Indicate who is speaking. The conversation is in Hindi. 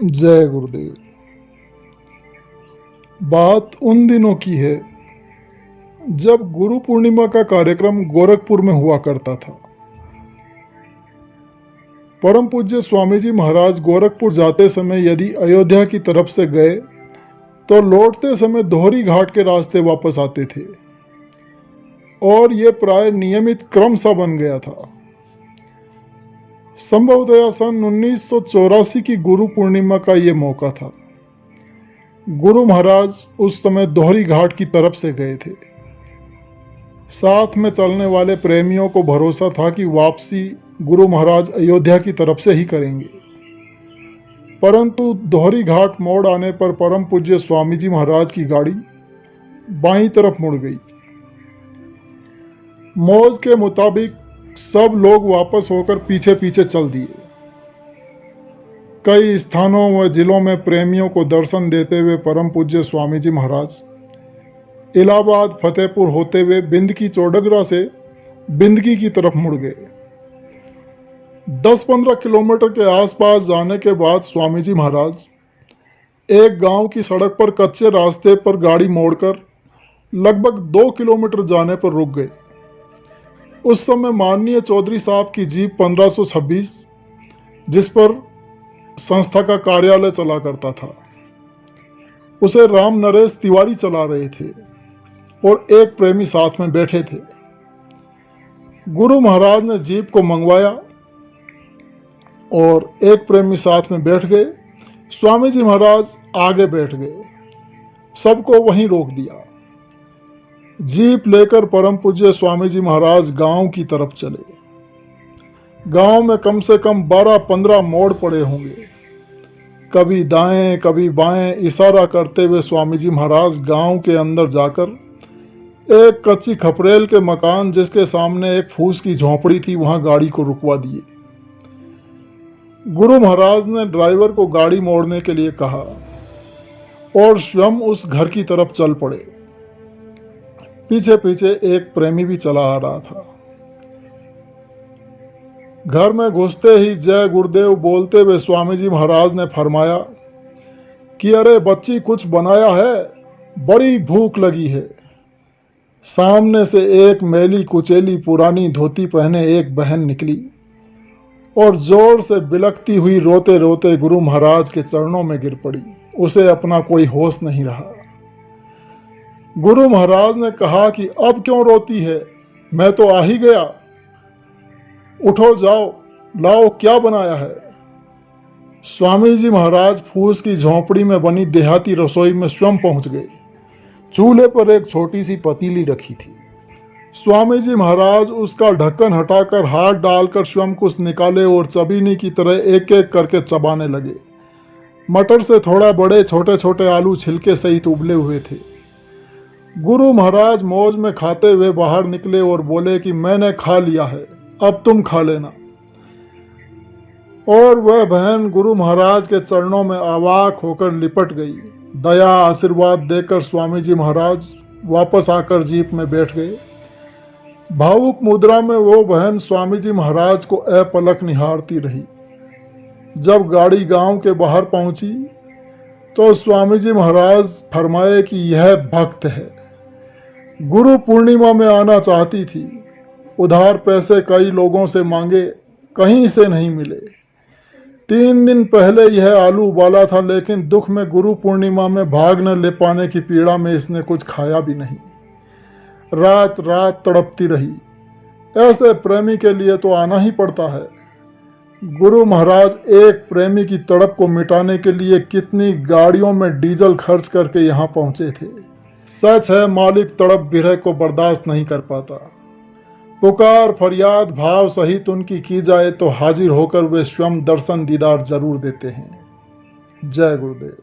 Speaker 1: जय गुरुदेव। बात उन दिनों की है जब गुरु पूर्णिमा का कार्यक्रम गोरखपुर में हुआ करता था। परम पूज्य स्वामी जी महाराज गोरखपुर जाते समय यदि अयोध्या की तरफ से गए तो लौटते समय दोहरी घाट के रास्ते वापस आते थे और ये प्राय नियमित क्रम सा बन गया था। संभवतः सन 1984 की गुरु पूर्णिमा का ये मौका था। गुरु महाराज उस समय दोहरी घाट की तरफ से गए थे। साथ में चलने वाले प्रेमियों को भरोसा था कि वापसी गुरु महाराज अयोध्या की तरफ से ही करेंगे, परंतु दोहरी घाट मोड़ आने पर परम पूज्य स्वामी जी महाराज की गाड़ी बाईं तरफ मुड़ गई। मौज के मुताबिक सब लोग वापस होकर पीछे पीछे चल दिए। कई स्थानों व जिलों में प्रेमियों को दर्शन देते हुए परम पूज्य स्वामी जी महाराज इलाहाबाद फतेहपुर होते हुए बिंदकी चौडगरा से बिंदकी की तरफ मुड़ गए। 10-15 किलोमीटर के आसपास जाने के बाद स्वामी जी महाराज एक गांव की सड़क पर कच्चे रास्ते पर गाड़ी मोड़कर लगभग 2 किलोमीटर जाने पर रुक गए। उस समय माननीय चौधरी साहब की जीप 1526, जिस पर संस्था का कार्यालय चला करता था, उसे राम नरेश तिवारी चला रहे थे और एक प्रेमी साथ में बैठे थे। गुरु महाराज ने जीप को मंगवाया और एक प्रेमी साथ में बैठ गए। स्वामी जी महाराज आगे बैठ गए, सबको वहीं रोक दिया। जीप लेकर परम पूज्य स्वामी जी महाराज गांव की तरफ चले। गांव में कम से कम 12-15 मोड़ पड़े होंगे। कभी दाएं कभी बाएं इशारा करते हुए स्वामी जी महाराज गांव के अंदर जाकर एक कच्ची खपरेल के मकान जिसके सामने एक फूस की झोंपड़ी थी, वहां गाड़ी को रुकवा दिए। गुरु महाराज ने ड्राइवर को गाड़ी मोड़ने के लिए कहा और स्वयं उस घर की तरफ चल पड़े। पीछे पीछे एक प्रेमी भी चला आ रहा था। घर में घुसते ही जय गुरुदेव बोलते हुए स्वामी जी महाराज ने फरमाया कि अरे बच्ची, कुछ बनाया है, बड़ी भूख लगी है। सामने से एक मैली कुचेली पुरानी धोती पहने एक बहन निकली और जोर से बिलखती हुई रोते रोते गुरु महाराज के चरणों में गिर पड़ी। उसे अपना कोई होश नहीं रहा। गुरु महाराज ने कहा कि अब क्यों रोती है, मैं तो आ ही गया, उठो जाओ, लाओ क्या बनाया है। स्वामी जी महाराज फूस की झोंपड़ी में बनी देहाती रसोई में स्वयं पहुंच गए। चूल्हे पर एक छोटी सी पतीली रखी थी। स्वामी जी महाराज उसका ढक्कन हटाकर हाथ डालकर स्वयं कुछ निकाले और चबीनी की तरह एक एक करके चबाने लगे। मटर से थोड़ा बड़े छोटे छोटे आलू छिलके सहित उबले हुए थे। गुरु महाराज मौज में खाते हुए बाहर निकले और बोले कि मैंने खा लिया है, अब तुम खा लेना। और वह बहन गुरु महाराज के चरणों में अवाक होकर लिपट गई। दया आशीर्वाद देकर स्वामी जी महाराज वापस आकर जीप में बैठ गए। भावुक मुद्रा में वो बहन स्वामी जी महाराज को अपलक निहारती रही। जब गाड़ी गांव के बाहर पहुंची तो स्वामी जी महाराज फरमाए कि यह भक्त है, गुरु पूर्णिमा में आना चाहती थी। उधार पैसे कई लोगों से मांगे, कहीं से नहीं मिले। 3 दिन पहले यह आलू उबाला था, लेकिन दुख में गुरु पूर्णिमा में भाग न ले पाने की पीड़ा में इसने कुछ खाया भी नहीं। रात रात तड़पती रही। ऐसे प्रेमी के लिए तो आना ही पड़ता है। गुरु महाराज एक प्रेमी की तड़प को मिटाने के लिए कितनी गाड़ियों में डीजल खर्च करके यहाँ पहुंचे थे। सच है, मालिक तड़प विरह को बर्दाश्त नहीं कर पाता। पुकार फरियाद भाव सहित उनकी की जाए तो हाजिर होकर वे स्वयं दर्शन दीदार जरूर देते हैं। जय गुरुदेव।